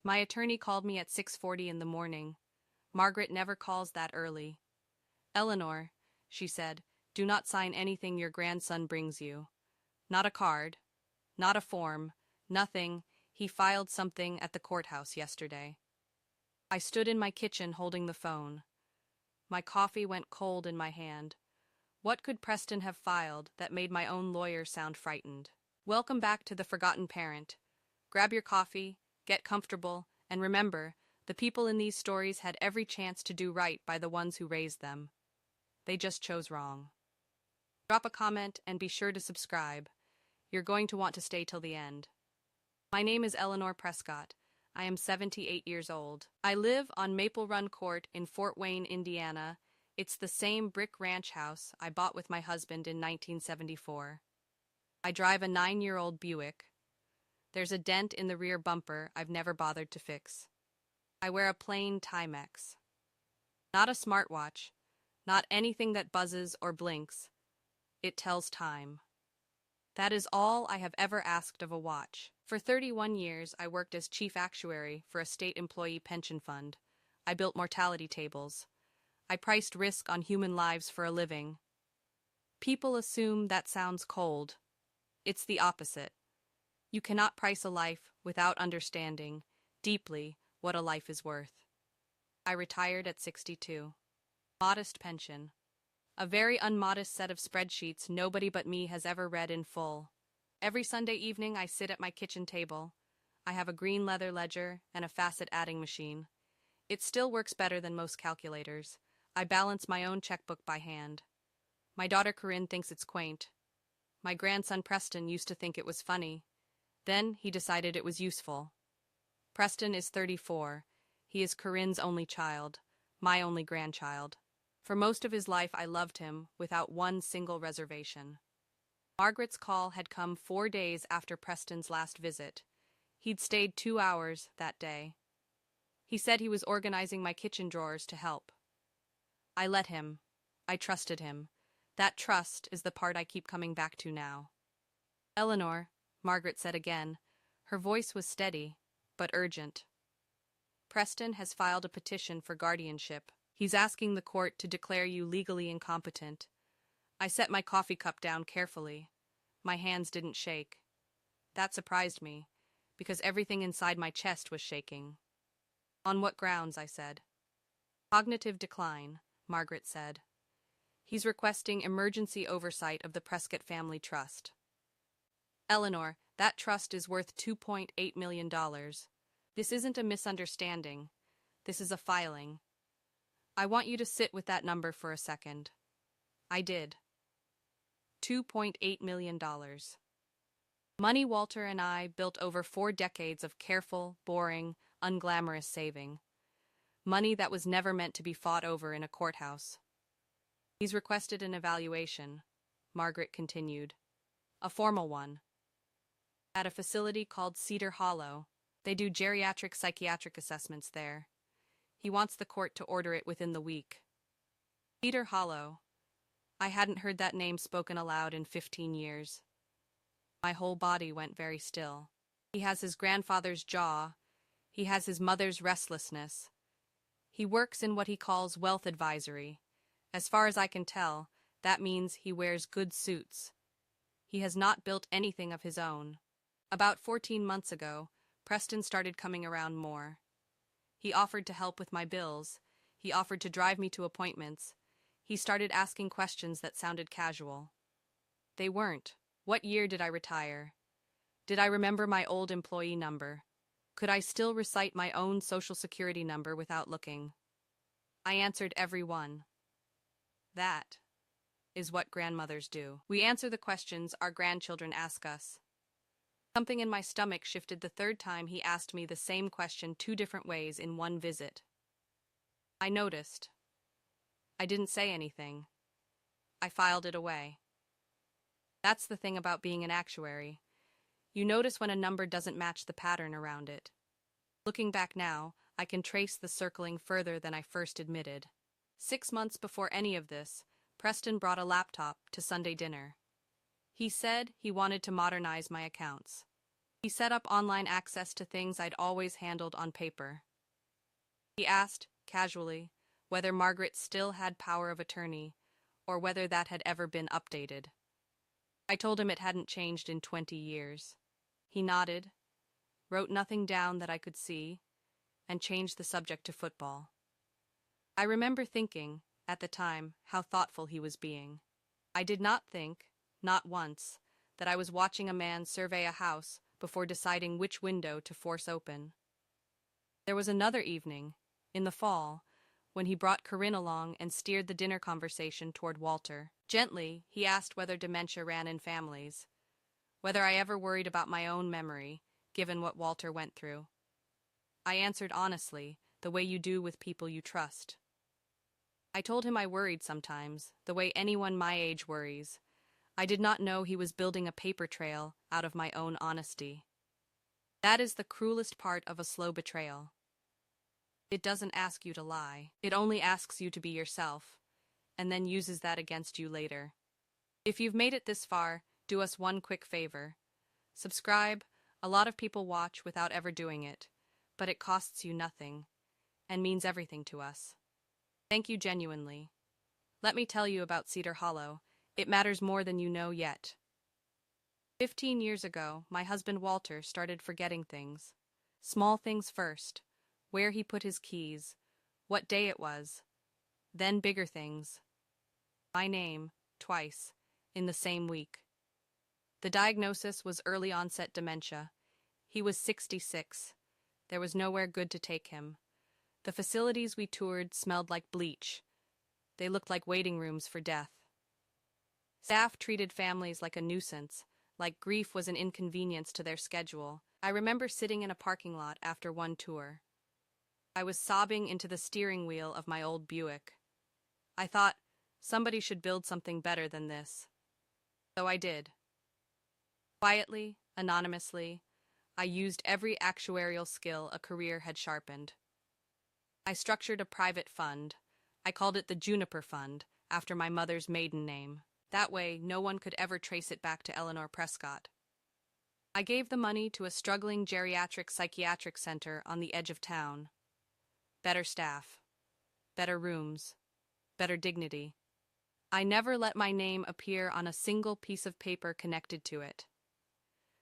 My attorney called me at 6:40 in the morning. Margaret never calls that early. Eleanor, she said, do not sign anything your grandson brings you. Not a card. Not a form. Nothing. He filed something at the courthouse yesterday. I stood in my kitchen holding the phone. My coffee went cold in my hand. What could Preston have filed that made my own lawyer sound frightened? Welcome back to The Forgotten Parent. Grab your coffee, get comfortable, and remember, the people in these stories had every chance to do right by the ones who raised them. They just chose wrong. Drop a comment and be sure to subscribe. You're going to want to stay till the end. My name is Eleanor Prescott. I am 78 years old. I live on Maple Run Court in Fort Wayne, Indiana. It's the same brick ranch house I bought with my husband in 1974. I drive a 9-year-old Buick. There's a dent in the rear bumper I've never bothered to fix. I wear a plain Timex. Not a smartwatch, not anything that buzzes or blinks. It tells time. That is all I have ever asked of a watch. For 31 years, I worked as chief actuary for a state employee pension fund. I built mortality tables. I priced risk on human lives for a living. People assume that sounds cold. It's the opposite. You cannot price a life without understanding, deeply, what a life is worth. I retired at 62. Modest pension. A very unmodest set of spreadsheets nobody but me has ever read in full. Every Sunday evening I sit at my kitchen table. I have a green leather ledger and a facet adding machine. It still works better than most calculators. I balance my own checkbook by hand. My daughter Corinne thinks it's quaint. My grandson Preston used to think it was funny. Then he decided it was useful. Preston is 34. He is Corinne's only child, my only grandchild. For most of his life I loved him without one single reservation. Margaret's call had come 4 days after Preston's last visit. He'd stayed 2 hours that day. He said he was organizing my kitchen drawers to help. I let him. I trusted him. That trust is the part I keep coming back to now. Eleanor, Margaret said again. Her voice was steady, but urgent. Preston has filed a petition for guardianship. He's asking the court to declare you legally incompetent. I set my coffee cup down carefully. My hands didn't shake. That surprised me, because everything inside my chest was shaking. On what grounds, I said. Cognitive decline, Margaret said. He's requesting emergency oversight of the Prescott Family Trust. Eleanor, that trust is worth $2.8 million. This isn't a misunderstanding. This is a filing. I want you to sit with that number for a second. I did. $2.8 million. Money Walter and I built over 4 decades of careful, boring, unglamorous saving. Money that was never meant to be fought over in a courthouse. He's requested an evaluation, Margaret continued. A formal one. At a facility called Cedar Hollow. They do geriatric psychiatric assessments there. He wants the court to order it within the week. Cedar Hollow. I hadn't heard that name spoken aloud in 15 years. My whole body went very still. He has his grandfather's jaw. He has his mother's restlessness. He works in what he calls wealth advisory. As far as I can tell, that means he wears good suits. He has not built anything of his own. About 14 months ago, Preston started coming around more. He offered to help with my bills. He offered to drive me to appointments. He started asking questions that sounded casual. They weren't. What year did I retire? Did I remember my old employee number? Could I still recite my own social security number without looking? I answered every one. That is what grandmothers do. We answer the questions our grandchildren ask us. Something in my stomach shifted the 3rd time he asked me the same question 2 different ways in one visit. I noticed. I didn't say anything. I filed it away. That's the thing about being an actuary. You notice when a number doesn't match the pattern around it. Looking back now, I can trace the circling further than I first admitted. 6 months before any of this, Preston brought a laptop to Sunday dinner. He said he wanted to modernize my accounts. He set up online access to things I'd always handled on paper. He asked, casually, whether Margaret still had power of attorney, or whether that had ever been updated. I told him it hadn't changed in 20 years. He nodded, wrote nothing down that I could see, and changed the subject to football. I remember thinking, at the time, how thoughtful he was being. I did not think, not once, that I was watching a man survey a house before deciding which window to force open. There was another evening, in the fall, when he brought Corinne along and steered the dinner conversation toward Walter. Gently, he asked whether dementia ran in families, whether I ever worried about my own memory, given what Walter went through. I answered honestly, the way you do with people you trust. I told him I worried sometimes, the way anyone my age worries. I did not know he was building a paper trail out of my own honesty. That is the cruelest part of a slow betrayal. It doesn't ask you to lie. It only asks you to be yourself, and then uses that against you later. If you've made it this far, do us one quick favor. Subscribe. A lot of people watch without ever doing it, but it costs you nothing, and means everything to us. Thank you genuinely. Let me tell you about Cedar Hollow. It matters more than you know yet. 15 years ago, my husband Walter started forgetting things. Small things first. Where he put his keys, what day it was, then bigger things. My name, twice, in the same week. The diagnosis was early onset dementia. He was 66. There was nowhere good to take him. The facilities we toured smelled like bleach. They looked like waiting rooms for death. Staff treated families like a nuisance, like grief was an inconvenience to their schedule. I remember sitting in a parking lot after one tour. I was sobbing into the steering wheel of my old Buick. I thought, somebody should build something better than this. So I did. Quietly, anonymously, I used every actuarial skill a career had sharpened. I structured a private fund. I called it the Juniper Fund, after my mother's maiden name. That way, no one could ever trace it back to Eleanor Prescott. I gave the money to a struggling geriatric psychiatric center on the edge of town. Better staff, better rooms, better dignity. I never let my name appear on a single piece of paper connected to it.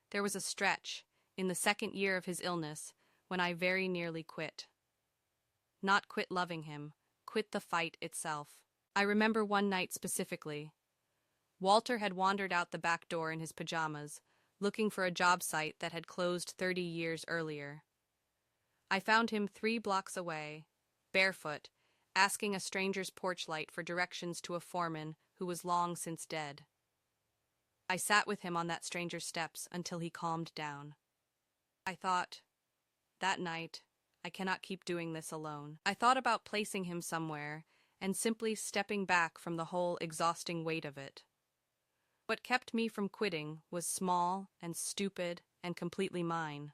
There was a stretch, in the second year of his illness, when I very nearly quit. Not quit loving him, quit the fight itself. I remember one night specifically. Walter had wandered out the back door in his pajamas, looking for a job site that had closed 30 years earlier. I found him 3 blocks away, barefoot, asking a stranger's porch light for directions to a foreman who was long since dead. I sat with him on that stranger's steps until he calmed down. I thought, that night, I cannot keep doing this alone. I thought about placing him somewhere and simply stepping back from the whole exhausting weight of it. What kept me from quitting was small and stupid and completely mine.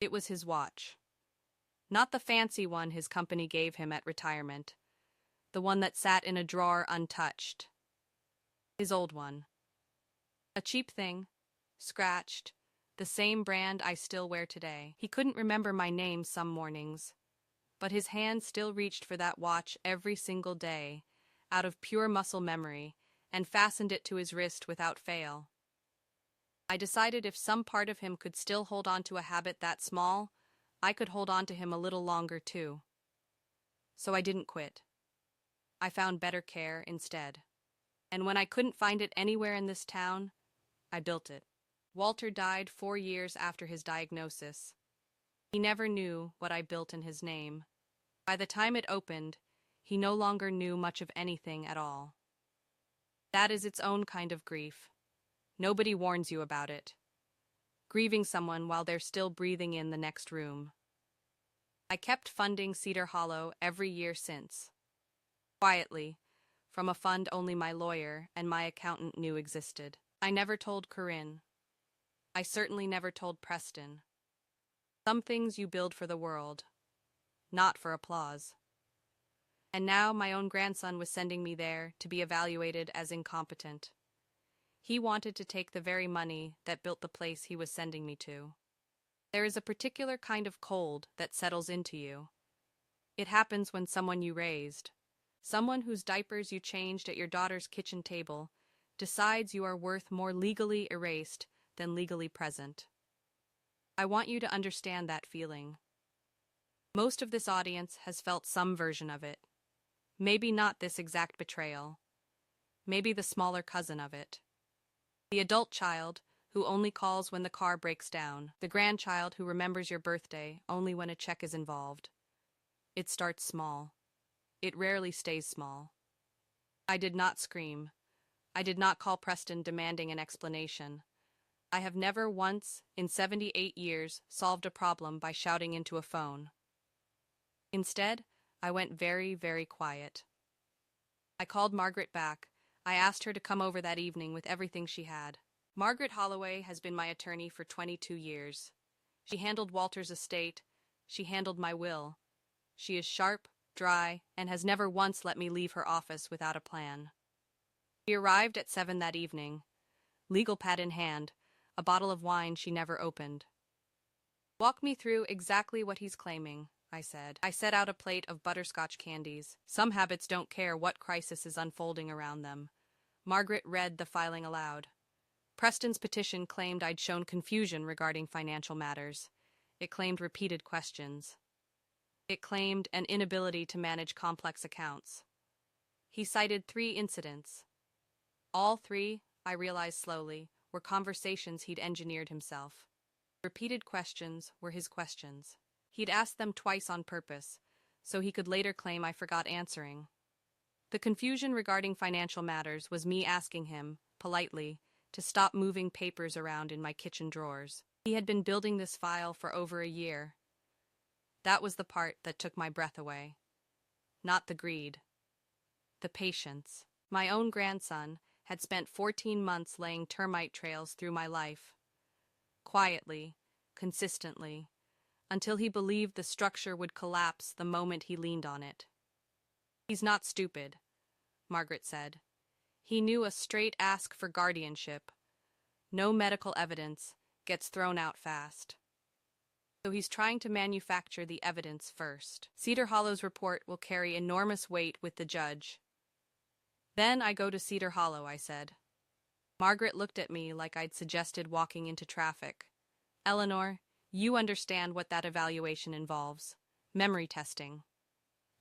It was his watch. Not the fancy one his company gave him at retirement, the one that sat in a drawer untouched. His old one. A cheap thing, scratched, the same brand I still wear today. He couldn't remember my name some mornings, but his hand still reached for that watch every single day, out of pure muscle memory, and fastened it to his wrist without fail. I decided if some part of him could still hold on to a habit that small, I could hold on to him a little longer too. So I didn't quit. I found better care instead. And when I couldn't find it anywhere in this town, I built it. Walter died 4 years after his diagnosis. He never knew what I built in his name. By the time it opened, he no longer knew much of anything at all. That is its own kind of grief. Nobody warns you about it. Grieving someone while they're still breathing in the next room. I kept funding Cedar Hollow every year since. Quietly, from a fund only my lawyer and my accountant knew existed. I never told Corinne. I certainly never told Preston. Some things you build for the world, not for applause. And now my own grandson was sending me there to be evaluated as incompetent. He wanted to take the very money that built the place he was sending me to. There is a particular kind of cold that settles into you. It happens when someone you raised, someone whose diapers you changed at your daughter's kitchen table, decides you are worth more legally erased than legally present. I want you to understand that feeling. Most of this audience has felt some version of it. Maybe not this exact betrayal. Maybe the smaller cousin of it. The adult child who only calls when the car breaks down. The grandchild who remembers your birthday only when a check is involved. It starts small. It rarely stays small. I did not scream. I did not call Preston demanding an explanation. I have never once, in 78 years, solved a problem by shouting into a phone. Instead, I went very, very quiet. I called Margaret back. I asked her to come over that evening with everything she had. Margaret Holloway has been my attorney for 22 years. She handled Walter's estate. She handled my will. She is sharp, dry, and has never once let me leave her office without a plan. She arrived at 7 that evening, legal pad in hand, a bottle of wine she never opened. Walk me through exactly what he's claiming, I said. I set out a plate of butterscotch candies. Some habits don't care what crisis is unfolding around them. Margaret read the filing aloud. Preston's petition claimed I'd shown confusion regarding financial matters. It claimed repeated questions. It claimed an inability to manage complex accounts. He cited 3 incidents. All 3, I realized slowly, were conversations he'd engineered himself. Repeated questions were his questions. He'd asked them twice on purpose, so he could later claim I forgot answering. The confusion regarding financial matters was me asking him, politely, to stop moving papers around in my kitchen drawers. He had been building this file for over a year. That was the part that took my breath away. Not the greed. The patience. My own grandson had spent 14 months laying termite trails through my life. Quietly, consistently, until he believed the structure would collapse the moment he leaned on it. He's not stupid, Margaret said. He knew a straight ask for guardianship. No medical evidence gets thrown out fast. So he's trying to manufacture the evidence first. Cedar Hollow's report will carry enormous weight with the judge. Then I go to Cedar Hollow, I said. Margaret looked at me like I'd suggested walking into traffic. Eleanor, you understand what that evaluation involves. Memory testing.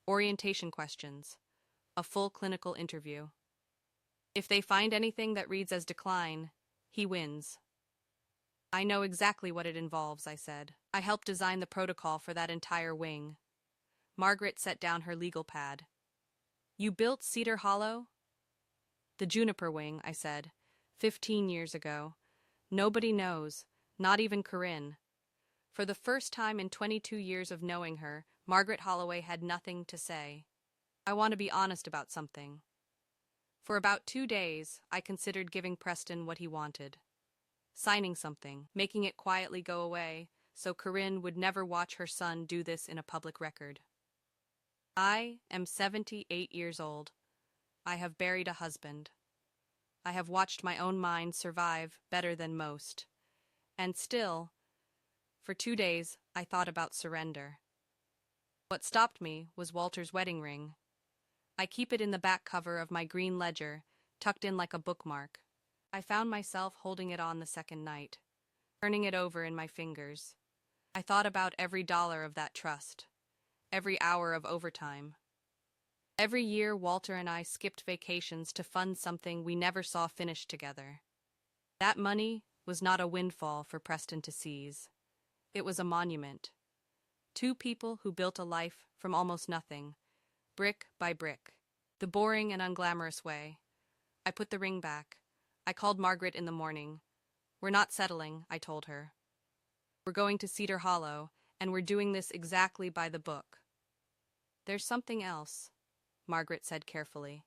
Orientation questions. A full clinical interview. If they find anything that reads as decline, he wins. I know exactly what it involves, I said. I helped design the protocol for that entire wing. Margaret set down her legal pad. You built Cedar Hollow? The Juniper Wing, I said. 15 years ago. Nobody knows, not even Corinne. For the first time in 22 years of knowing her, Margaret Holloway had nothing to say. I want to be honest about something. For about 2 days, I considered giving Preston what he wanted. Signing something, making it quietly go away, so Corinne would never watch her son do this in a public record. I am 78 years old. I have buried a husband. I have watched my own mind survive better than most. And still, for 2 days, I thought about surrender. What stopped me was Walter's wedding ring. I keep it in the back cover of my green ledger, tucked in like a bookmark. I found myself holding it on the second night, turning it over in my fingers. I thought about every dollar of that trust, every hour of overtime. Every year, Walter and I skipped vacations to fund something we never saw finished together. That money was not a windfall for Preston to seize. It was a monument. 2 people who built a life from almost nothing, brick by brick, the boring and unglamorous way. I put the ring back. I called Margaret in the morning. We're not settling, I told her. We're going to Cedar Hollow, and we're doing this exactly by the book. There's something else, Margaret said carefully.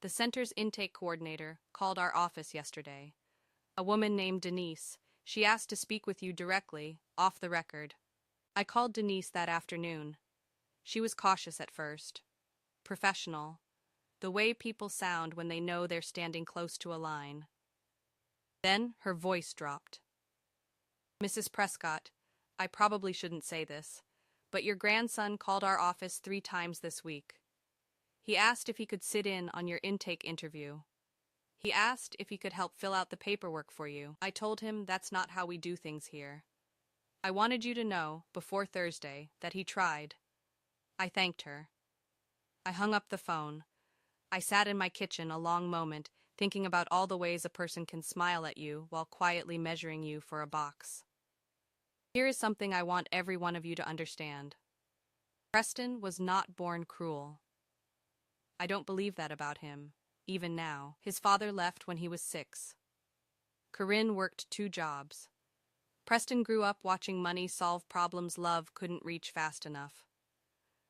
The center's intake coordinator called our office yesterday. A woman named Denise. She asked to speak with you directly, off the record. I called Denise that afternoon. She was cautious at first. Professional. The way people sound when they know they're standing close to a line. Then her voice dropped. Mrs. Prescott, I probably shouldn't say this, but your grandson called our office 3 times this week. He asked if he could sit in on your intake interview. He asked if he could help fill out the paperwork for you. I told him that's not how we do things here. I wanted you to know, before Thursday, that he tried. I thanked her. I hung up the phone. I sat in my kitchen a long moment, thinking about all the ways a person can smile at you while quietly measuring you for a box. Here is something I want every one of you to understand. Preston was not born cruel. I don't believe that about him, even now. His father left when he was 6. Corinne worked 2 jobs. Preston grew up watching money solve problems love couldn't reach fast enough.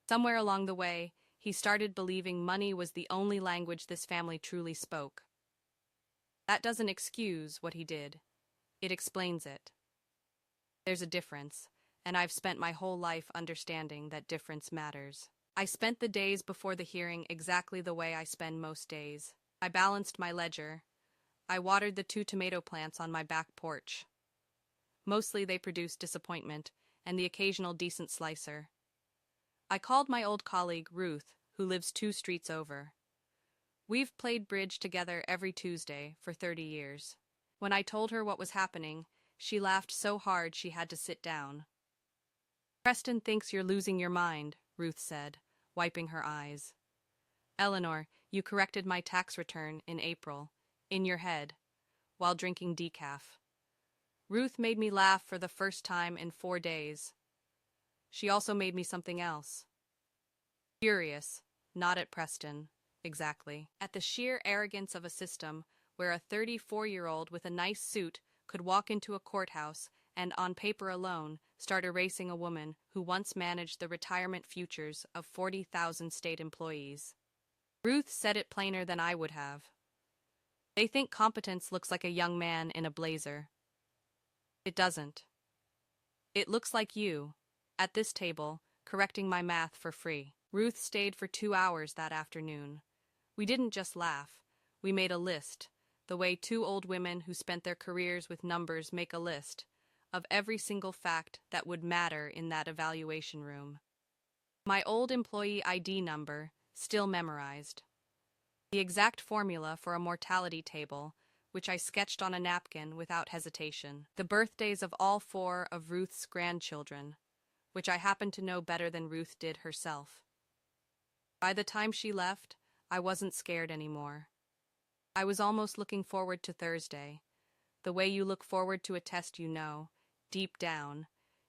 Somewhere along the way, he started believing money was the only language this family truly spoke. That doesn't excuse what he did. It explains it. There's a difference, and I've spent my whole life understanding that difference matters. I spent the days before the hearing exactly the way I spend most days. I balanced my ledger. I watered the 2 tomato plants on my back porch. Mostly they produced disappointment and the occasional decent slicer. I called my old colleague, Ruth, who lives 2 streets over. We've played bridge together every Tuesday for 30 years. When I told her what was happening, she laughed so hard she had to sit down. Preston thinks you're losing your mind, Ruth said, wiping her eyes. Eleanor, you corrected my tax return in April, in your head, while drinking decaf. Ruth made me laugh for the first time in 4 days. She also made me something else. Furious, not at Preston, exactly. At the sheer arrogance of a system where a 34-year-old with a nice suit could walk into a courthouse and, on paper alone, start erasing a woman who once managed the retirement futures of 40,000 state employees. Ruth said it plainer than I would have. They think competence looks like a young man in a blazer. It doesn't. It looks like you, at this table, correcting my math for free. Ruth stayed for 2 hours that afternoon. We didn't just laugh. We made a list, the way 2 old women who spent their careers with numbers make a list, of every single fact that would matter in that evaluation room. My old employee ID number, still memorized. The exact formula for a mortality table, which I sketched on a napkin without hesitation. The birthdays of all 4 of Ruth's grandchildren, which I happened to know better than Ruth did herself. By the time she left, I wasn't scared anymore. I was almost looking forward to Thursday, the way you look forward to a test you know, deep down,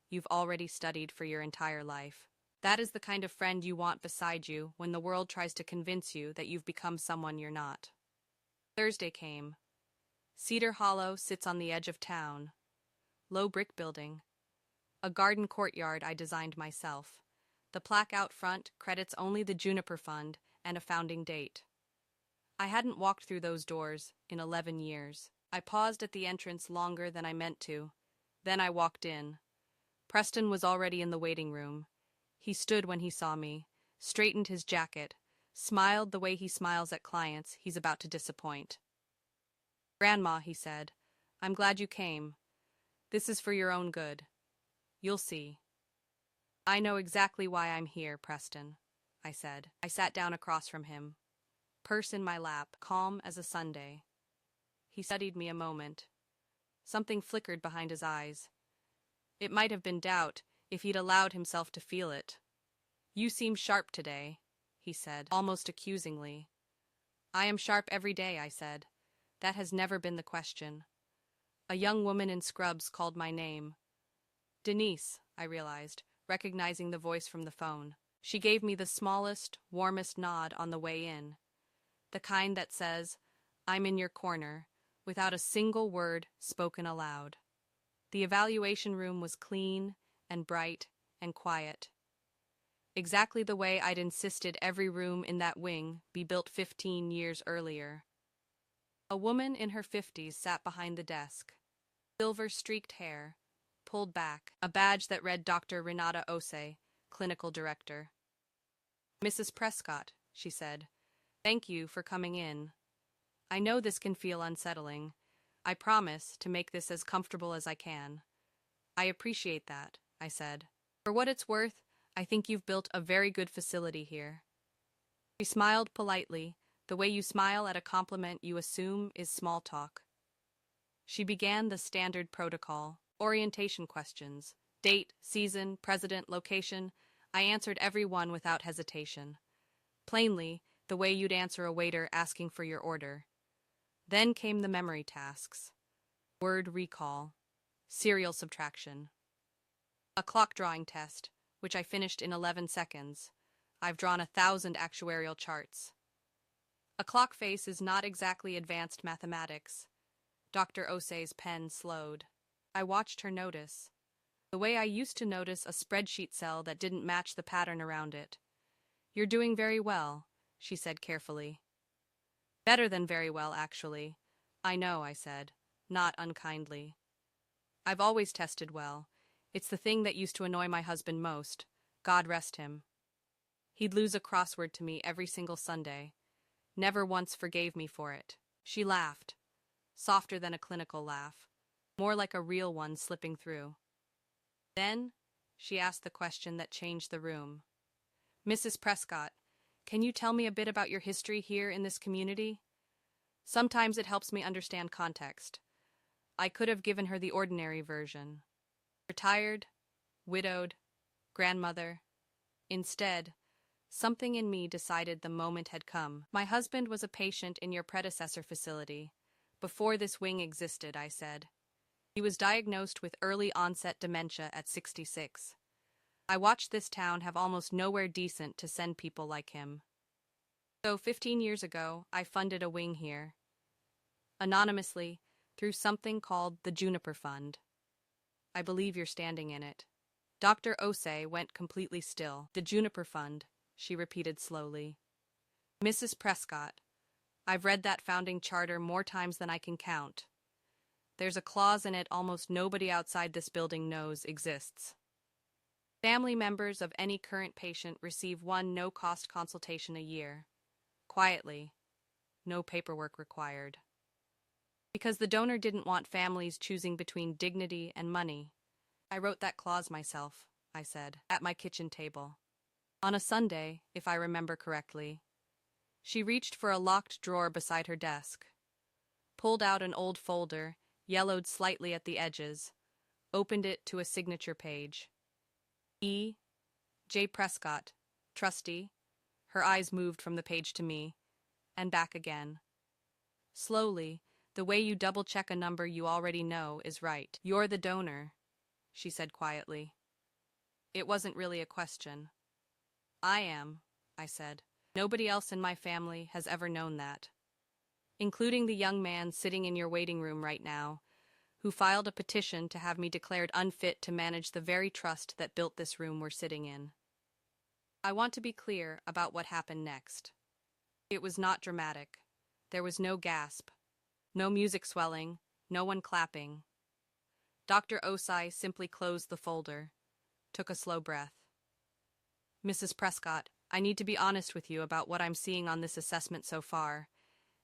you've already studied for your entire life. That is the kind of friend you want beside you when the world tries to convince you that you've become someone you're not. Thursday came. Cedar Hollow sits on the edge of town. Low brick building. A garden courtyard I designed myself. The plaque out front credits only the Juniper Fund and a founding date. I hadn't walked through those doors in 11 years. I paused at the entrance longer than I meant to. Then I walked in. Preston was already in the waiting room. He stood when he saw me, straightened his jacket, smiled the way he smiles at clients he's about to disappoint. "Grandma," he said, "I'm glad you came. This is for your own good. You'll see." "I know exactly why I'm here, Preston," I said. I sat down across from him, purse in my lap, calm as a Sunday. He studied me a moment. Something flickered behind his eyes. It might have been doubt if he'd allowed himself to feel it. "You seem sharp today," he said, almost accusingly. "I am sharp every day," I said. "That has never been the question." A young woman in scrubs called my name. "Denise," I realized, recognizing the voice from the phone. She gave me the smallest, warmest nod on the way in. The kind that says, "I'm in your corner," without a single word spoken aloud. The evaluation room was clean and bright and quiet. Exactly the way I'd insisted every room in that wing be built 15 years earlier. A woman in her 50s sat behind the desk. Silver-streaked hair, pulled back, a badge that read Dr. Renata Ose, clinical director. "Mrs. Prescott," she said, "thank you for coming in. I know this can feel unsettling, I promise to make this as comfortable as I can. I appreciate that, I said. For what it's worth, I think you've built a very good facility here. She smiled politely, the way you smile at a compliment you assume is small talk. She began the standard protocol, orientation questions, date, season, president, location. I answered every one without hesitation. Plainly, the way you'd answer a waiter asking for your order. Then came the memory tasks. Word recall, serial subtraction, a clock drawing test, which I finished in 11 seconds. I've drawn 1,000 actuarial charts. A clock face is not exactly advanced mathematics. Dr. Osei's pen slowed. I watched her notice. The way I used to notice a spreadsheet cell that didn't match the pattern around it. You're doing very well, she said carefully. Better than very well, actually. I know, I said, not unkindly. I've always tested well. It's the thing that used to annoy my husband most. God rest him. He'd lose a crossword to me every single Sunday. Never once forgave me for it. She laughed. Softer than a clinical laugh. More like a real one slipping through. Then, she asked the question that changed the room. Mrs. Prescott, can you tell me a bit about your history here in this community? Sometimes it helps me understand context. I could have given her the ordinary version. Retired, widowed, grandmother. Instead, something in me decided the moment had come. My husband was a patient in your predecessor facility. Before this wing existed, I said. He was diagnosed with early-onset dementia at 66. I watched this town have almost nowhere decent to send people like him. So 15 years ago, I funded a wing here. Anonymously, through something called the Juniper Fund. I believe you're standing in it. Dr. Osei went completely still. The Juniper Fund, she repeated slowly. Mrs. Prescott, I've read that founding charter more times than I can count. There's a clause in it almost nobody outside this building knows exists. Family members of any current patient receive one no-cost consultation a year. Quietly. No paperwork required. Because the donor didn't want families choosing between dignity and money. I wrote that clause myself, I said, at my kitchen table. On a Sunday, if I remember correctly. She reached for a locked drawer beside her desk, pulled out an old folder, yellowed slightly at the edges, opened it to a signature page. E. J. Prescott, trustee. Her eyes moved from the page to me, and back again. Slowly, the way you double-check a number you already know is right. You're the donor, she said quietly. It wasn't really a question. I am, I said. Nobody else in my family has ever known that. Including the young man sitting in your waiting room right now, who filed a petition to have me declared unfit to manage the very trust that built this room we're sitting in. I want to be clear about what happened next. It was not dramatic. There was no gasp, no music swelling, no one clapping. Dr. Osei simply closed the folder, took a slow breath. Mrs. Prescott, I need to be honest with you about what I'm seeing on this assessment so far,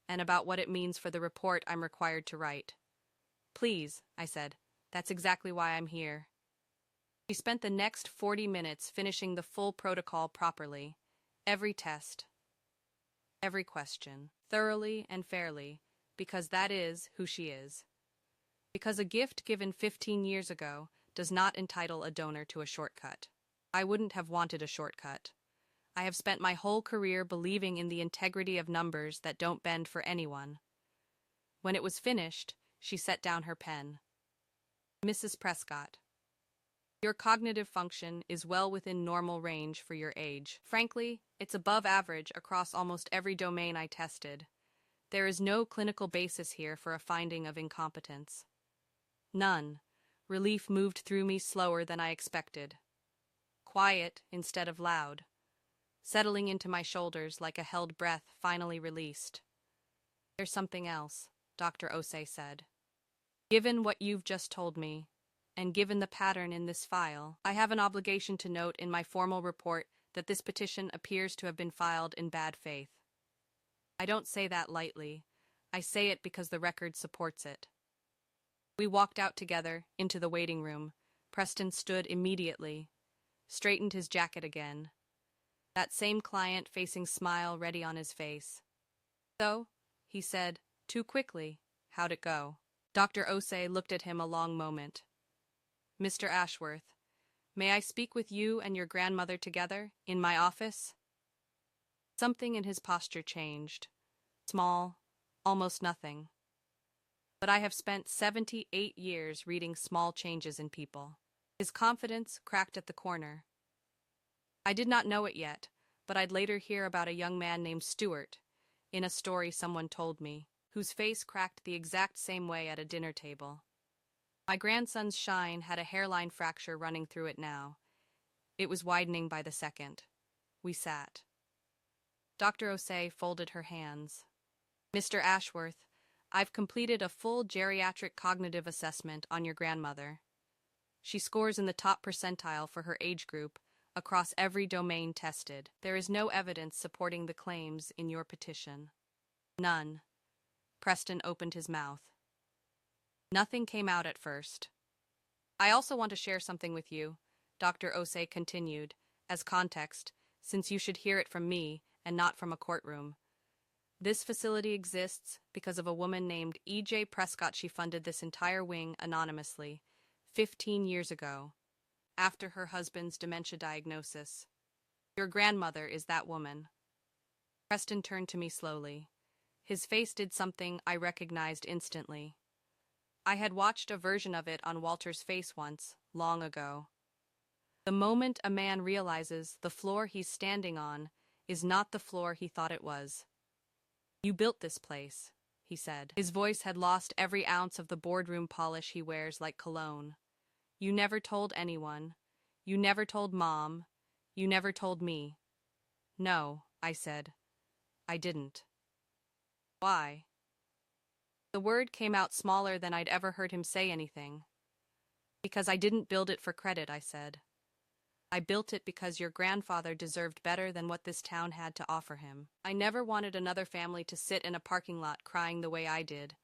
and about what it means for the report I'm required to write. Please, I said, that's exactly why I'm here. We spent the next 40 minutes finishing the full protocol properly, every test, every question, thoroughly and fairly, because that is who she is. Because a gift given 15 years ago does not entitle a donor to a shortcut. I wouldn't have wanted a shortcut. I have spent my whole career believing in the integrity of numbers that don't bend for anyone. When it was finished, she set down her pen. Mrs. Prescott, your cognitive function is well within normal range for your age. Frankly, it's above average across almost every domain I tested. There is no clinical basis here for a finding of incompetence. None. Relief moved through me slower than I expected. Quiet instead of loud. Settling into my shoulders like a held breath finally released. There's something else, Dr. Osei said. Given what you've just told me, and given the pattern in this file, I have an obligation to note in my formal report that this petition appears to have been filed in bad faith. I don't say that lightly. I say it because the record supports it. We walked out together, into the waiting room. Preston stood immediately, straightened his jacket again. That same client-facing smile ready on his face. "So," he said, too quickly, "how'd it go?" Dr. Osei looked at him a long moment. "Mr. Ashworth, may I speak with you and your grandmother together, in my office?" Something in his posture changed. Small, almost nothing. But I have spent 78 years reading small changes in people. His confidence cracked at the corner. I did not know it yet, but I'd later hear about a young man named Stuart, in a story someone told me, whose face cracked the exact same way at a dinner table. My grandson's shine had a hairline fracture running through it now. It was widening by the second. We sat. Dr. Osei folded her hands. "Mr. Ashworth, I've completed a full geriatric cognitive assessment on your grandmother. She scores in the top percentile for her age group across every domain tested. There is no evidence supporting the claims in your petition." "None." Preston opened his mouth. Nothing came out at first. "I also want to share something with you," Dr. Osei continued, as context, since you should hear it from me and not from a courtroom. "This facility exists because of a woman named E.J. Prescott. She funded this entire wing anonymously, 15 years ago, after her husband's dementia diagnosis. Your grandmother is that woman." Preston turned to me slowly. His face did something I recognized instantly. I had watched a version of it on Walter's face once, long ago. The moment a man realizes the floor he's standing on is not the floor he thought it was. "You built this place," he said. His voice had lost every ounce of the boardroom polish he wears like cologne. "You never told anyone. You never told Mom. You never told me." "No," I said. "I didn't." "Why?" The word came out smaller than I'd ever heard him say anything. "Because I didn't build it for credit," I said. "I built it because your grandfather deserved better than what this town had to offer him. I never wanted another family to sit in a parking lot crying the way I did.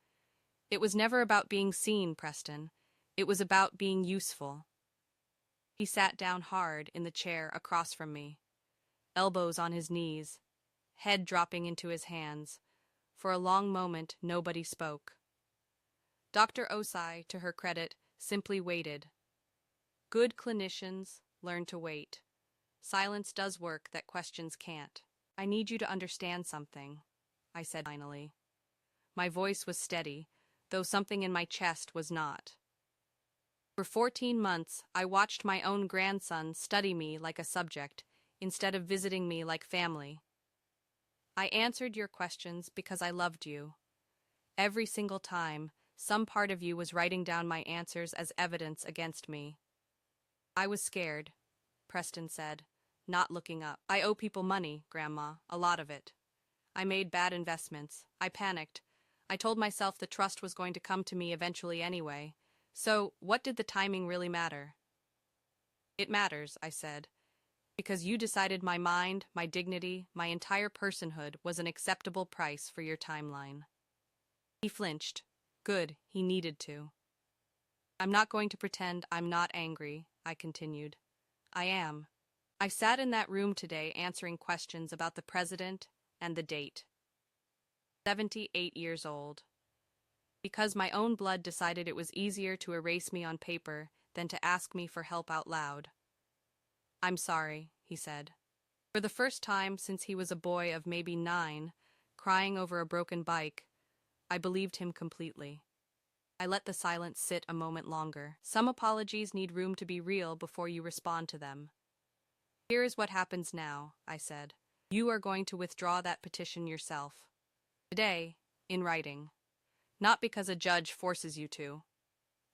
It was never about being seen, Preston. It was about being useful." He sat down hard in the chair across from me, elbows on his knees, head dropping into his hands. For a long moment, nobody spoke. Dr. Osei, to her credit, simply waited. Good clinicians learn to wait. Silence does work that questions can't. "I need you to understand something," I said finally. My voice was steady, though something in my chest was not. For 14 months, I watched my own grandson study me like a subject, instead of visiting me like family. I answered your questions because I loved you. Every single time, some part of you was writing down my answers as evidence against me. "I was scared," Preston said, not looking up. "I owe people money, Grandma, a lot of it. I made bad investments. I panicked. I told myself the trust was going to come to me eventually anyway. So, what did the timing really matter?" "It matters," I said, "because you decided my mind, my dignity, my entire personhood was an acceptable price for your timeline." He flinched. Good, he needed to. "I'm not going to pretend I'm not angry," I continued. "I am. I sat in that room today answering questions about the president and the date. 78 years old. Because my own blood decided it was easier to erase me on paper than to ask me for help out loud." "I'm sorry," he said. For the first time since he was a boy of maybe 9, crying over a broken bike, I believed him completely. I let the silence sit a moment longer. Some apologies need room to be real before you respond to them. "Here is what happens now," I said. "You are going to withdraw that petition yourself. Today, in writing. Not because a judge forces you to.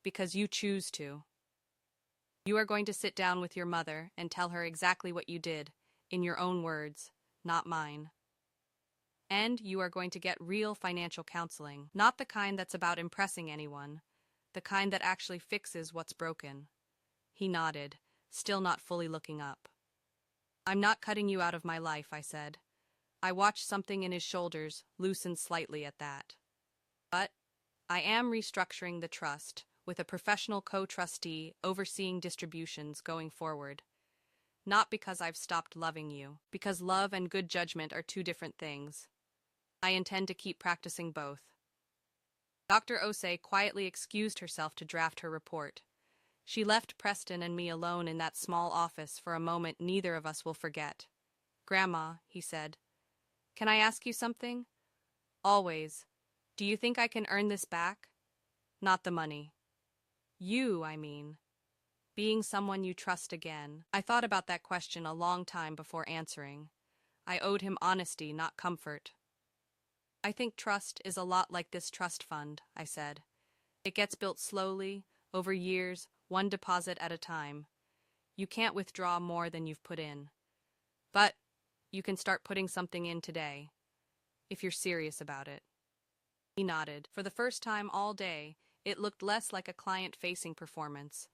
Because you choose to. You are going to sit down with your mother and tell her exactly what you did, in your own words, not mine. And you are going to get real financial counseling, not the kind that's about impressing anyone, the kind that actually fixes what's broken." He nodded, still not fully looking up. "I'm not cutting you out of my life," I said. I watched something in his shoulders loosen slightly at that. "But I am restructuring the trust, with a professional co-trustee overseeing distributions going forward. Not because I've stopped loving you, because love and good judgment are two different things. I intend to keep practicing both. Dr. Osei quietly excused herself to draft her report. She left Preston and me alone in that small office for a moment neither of us will forget. "Grandma," he said, "can I ask you something?" "Always. Do you think I can earn this back?" "Not the money." "You, I mean. Being someone you trust again." I thought about that question a long time before answering. I owed him honesty, not comfort. "I think trust is a lot like this trust fund," I said. "It gets built slowly, over years, one deposit at a time. You can't withdraw more than you've put in. But you can start putting something in today, if you're serious about it." He nodded. For the first time all day, it looked less like a client-facing performance,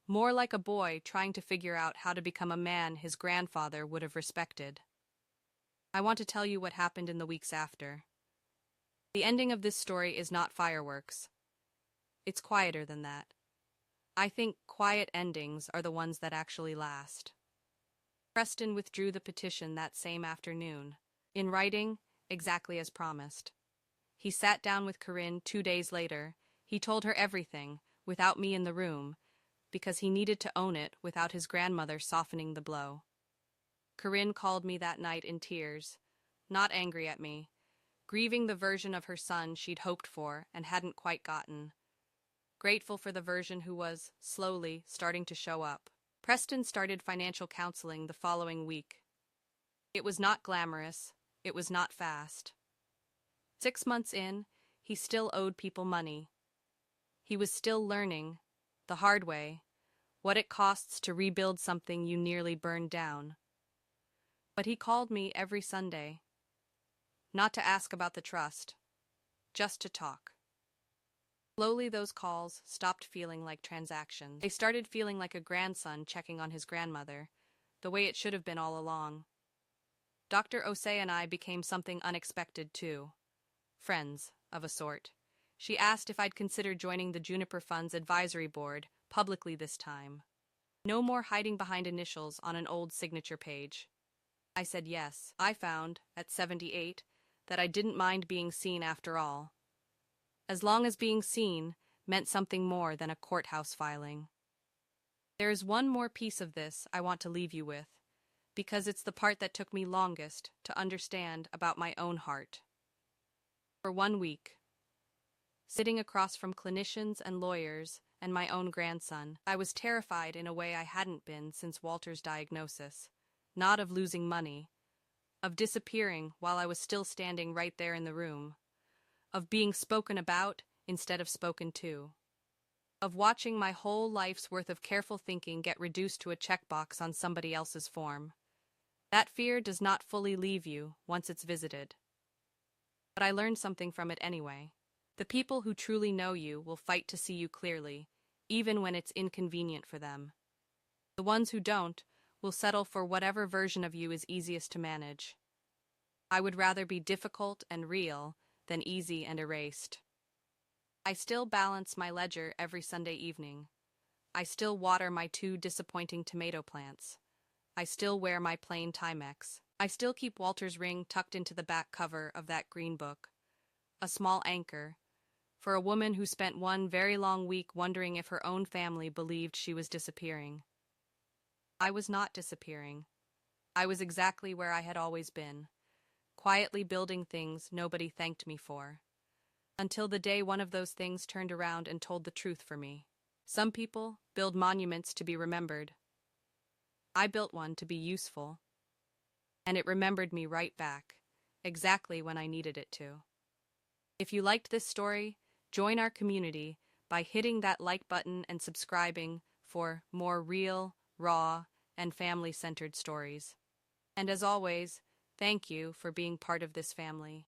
more like a boy trying to figure out how to become a man his grandfather would have respected. I want to tell you what happened in the weeks after. The ending of this story is not fireworks. It's quieter than that. I think quiet endings are the ones that actually last. Preston withdrew the petition that same afternoon, in writing, exactly as promised. He sat down with Corinne 2 days later. He told her everything, without me in the room, because he needed to own it without his grandmother softening the blow. Corinne called me that night in tears, not angry at me, grieving the version of her son she'd hoped for and hadn't quite gotten, grateful for the version who was, slowly, starting to show up. Preston started financial counseling the following week. It was not glamorous, it was not fast. 6 months in, he still owed people money. He was still learning, the hard way, what it costs to rebuild something you nearly burned down. But he called me every Sunday. Not to ask about the trust, just to talk. Slowly those calls stopped feeling like transactions. They started feeling like a grandson checking on his grandmother, the way it should have been all along. Dr. Osei and I became something unexpected too. Friends, of a sort. She asked if I'd consider joining the Juniper Fund's advisory board, publicly this time. No more hiding behind initials on an old signature page. I said yes. I found, at 78, that I didn't mind being seen after all. As long as being seen meant something more than a courthouse filing. There is one more piece of this I want to leave you with, because it's the part that took me longest to understand about my own heart. For 1 week, sitting across from clinicians and lawyers and my own grandson, I was terrified in a way I hadn't been since Walter's diagnosis, not of losing money, of disappearing while I was still standing right there in the room, of being spoken about instead of spoken to, of watching my whole life's worth of careful thinking get reduced to a checkbox on somebody else's form. That fear does not fully leave you once it's visited. But I learned something from it anyway. The people who truly know you will fight to see you clearly, even when it's inconvenient for them. The ones who don't will settle for whatever version of you is easiest to manage. I would rather be difficult and real than easy and erased. I still balance my ledger every Sunday evening. I still water my 2 disappointing tomato plants. I still wear my plain Timex. I still keep Walter's ring tucked into the back cover of that green book. A small anchor, for a woman who spent one very long week wondering if her own family believed she was disappearing. I was not disappearing. I was exactly where I had always been, quietly building things nobody thanked me for. Until the day one of those things turned around and told the truth for me. Some people build monuments to be remembered. I built one to be useful. And it remembered me right back, exactly when I needed it to. If you liked this story, join our community by hitting that like button and subscribing for more real, raw, and family-centered stories. And as always, thank you for being part of this family.